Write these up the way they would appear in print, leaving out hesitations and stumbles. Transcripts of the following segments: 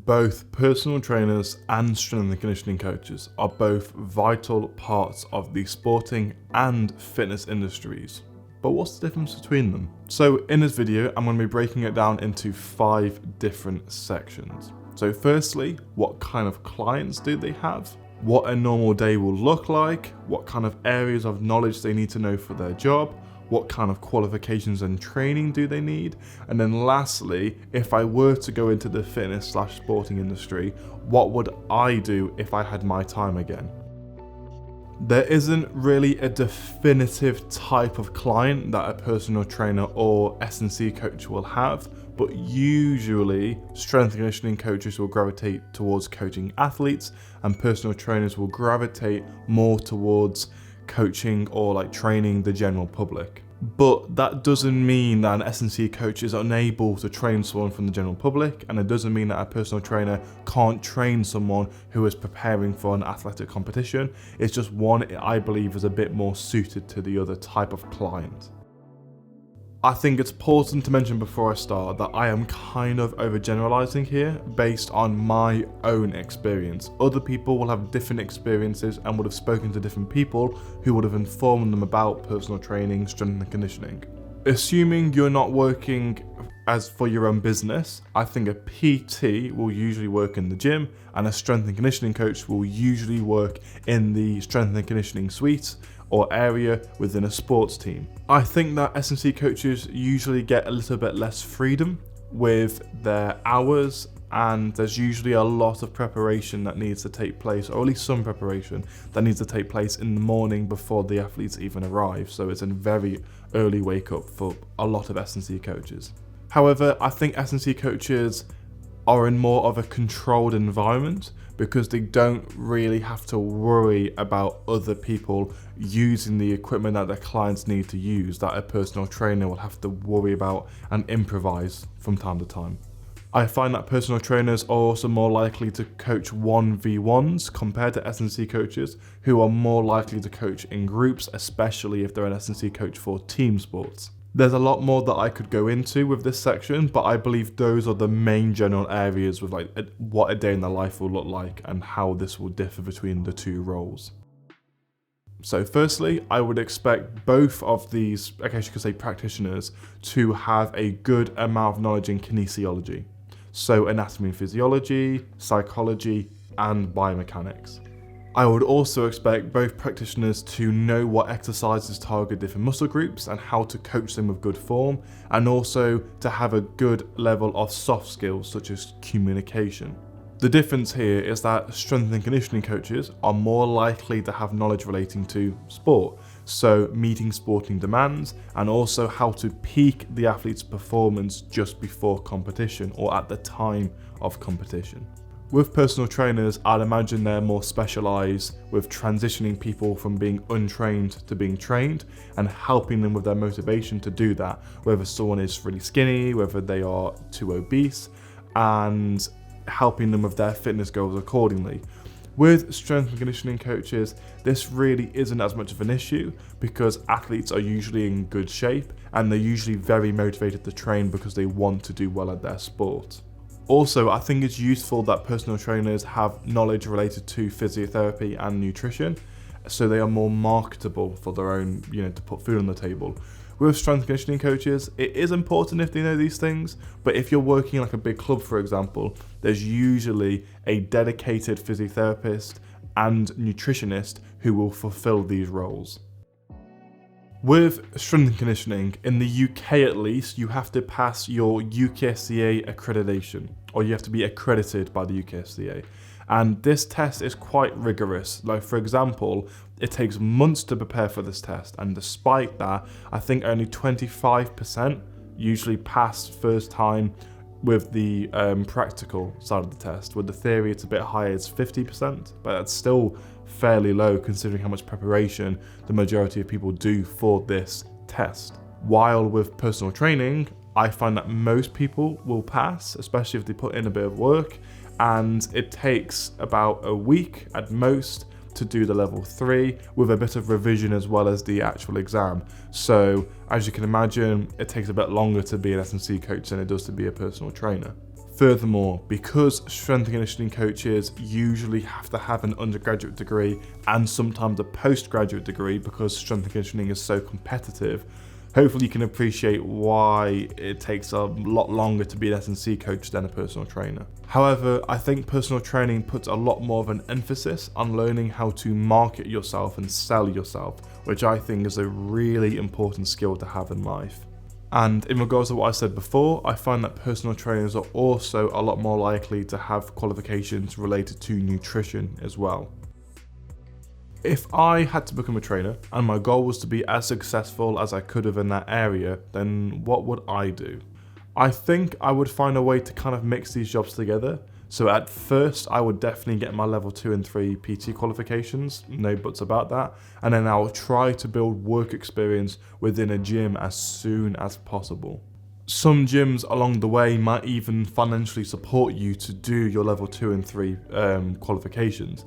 Both personal trainers and strength and conditioning coaches are both vital parts of the sporting and fitness industries. But what's the difference between them? So in this video, I'm going to be breaking it down into 5 different sections. So firstly, what kind of clients do they have? What a normal day will look like? What kind of areas of knowledge they need to know for their job? What kind of qualifications and training do they need? And then lastly, if I were to go into the fitness/sporting industry, what would I do if I had my time again? There isn't really a definitive type of client that a personal trainer or S&C coach will have, but usually strength and conditioning coaches will gravitate towards coaching athletes and personal trainers will gravitate more towards coaching or like training the general public. But that doesn't mean that an S&C coach is unable to train someone from the general public, and it doesn't mean that a personal trainer can't train someone who is preparing for an athletic competition. It's just one I believe is a bit more suited to the other type of client. I think it's important to mention before I start that I am kind of overgeneralizing here based on my own experience. Other people will have different experiences and would have spoken to different people who would have informed them about personal training, strength and conditioning. Assuming you're not working as for your own business, I think a PT will usually work in the gym and a strength and conditioning coach will usually work in the strength and conditioning suite or area within a sports team. I think that S&C coaches usually get a little bit less freedom with their hours, and there's usually a lot of preparation that needs to take place, or at least some preparation that needs to take place in the morning before the athletes even arrive. So it's a very early wake up for a lot of S&C coaches. However, I think S&C coaches are in more of a controlled environment because they don't really have to worry about other people using the equipment that their clients need to use that a personal trainer will have to worry about and improvise from time to time. I find that personal trainers are also more likely to coach 1v1s compared to S&C coaches who are more likely to coach in groups, especially if they're an S&C coach for team sports. There's a lot more that I could go into with this section, but I believe those are the main general areas with like what a day in the life will look like and how this will differ between the two roles. So firstly, I would expect both of these, I guess you could say, practitioners to have a good amount of knowledge in kinesiology. So anatomy and physiology, psychology, and biomechanics. I would also expect both practitioners to know what exercises target different muscle groups and how to coach them with good form, and also to have a good level of soft skills such as communication. The difference here is that strength and conditioning coaches are more likely to have knowledge relating to sport, so meeting sporting demands and also how to peak the athlete's performance just before competition or at the time of competition. With personal trainers, I'd imagine they're more specialised with transitioning people from being untrained to being trained and helping them with their motivation to do that, whether someone is really skinny, whether they are too obese, and helping them with their fitness goals accordingly. With strength and conditioning coaches, this really isn't as much of an issue because athletes are usually in good shape and they're usually very motivated to train because they want to do well at their sport. Also, I think it's useful that personal trainers have knowledge related to physiotherapy and nutrition, so they are more marketable for their own, to put food on the table. With strength and conditioning coaches, it is important if they know these things, but if you're working like a big club, for example, there's usually a dedicated physiotherapist and nutritionist who will fulfill these roles. With strength and conditioning, in the UK at least, you have to pass your UKSCA accreditation, or you have to be accredited by the UKSCA. And this test is quite rigorous. Like, for example, it takes months to prepare for this test, and despite that, I think only 25% usually pass first time with the practical side of the test. With the theory, it's a bit higher, it's 50%, but that's still fairly low considering how much preparation the majority of people do for this test. While with personal training, I find that most people will pass, especially if they put in a bit of work, and it takes about a week at most to do the level 3 with a bit of revision as well as the actual exam. So as you can imagine, it takes a bit longer to be an S&C coach than it does to be a personal trainer. Furthermore, because strength and conditioning coaches usually have to have an undergraduate degree and sometimes a postgraduate degree because strength and conditioning is so competitive, hopefully you can appreciate why it takes a lot longer to be an S&C coach than a personal trainer. However, I think personal training puts a lot more of an emphasis on learning how to market yourself and sell yourself, which I think is a really important skill to have in life. And in regards to what I said before, I find that personal trainers are also a lot more likely to have qualifications related to nutrition as well. If I had to become a trainer and my goal was to be as successful as I could have in that area, then what would I do? I think I would find a way to kind of mix these jobs together. So at first, I would definitely get my level 2 and 3 PT qualifications, no buts about that. And then I'll try to build work experience within a gym as soon as possible. Some gyms along the way might even financially support you to do your level 2 and 3 qualifications.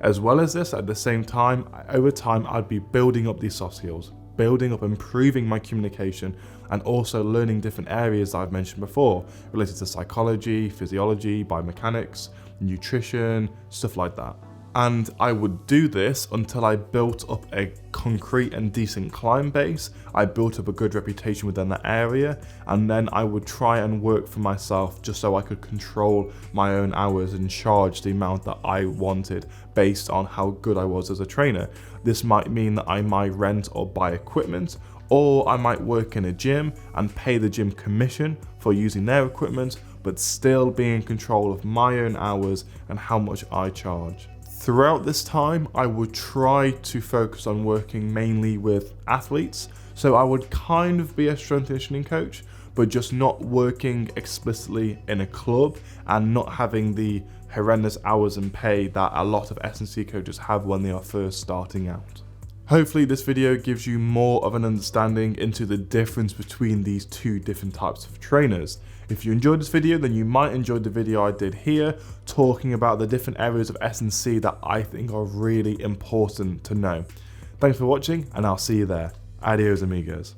As well as this, at the same time, over time, I'd be building up these soft skills, building up, improving my communication, and also learning different areas that I've mentioned before, related to psychology, physiology, biomechanics, nutrition, stuff like that. And I would do this until I built up a concrete and decent client base, I built up a good reputation within that area, and then I would try and work for myself just so I could control my own hours and charge the amount that I wanted based on how good I was as a trainer. This might mean that I might rent or buy equipment, or I might work in a gym and pay the gym commission for using their equipment, but still be in control of my own hours and how much I charge. Throughout this time, I would try to focus on working mainly with athletes. So I would kind of be a strength and conditioning coach, but just not working explicitly in a club and not having the horrendous hours and pay that a lot of S&C coaches have when they are first starting out. Hopefully this video gives you more of an understanding into the difference between these two different types of trainers. If you enjoyed this video, then you might enjoy the video I did here, talking about the different areas of S&C that I think are really important to know. Thanks for watching, and I'll see you there. Adios amigos.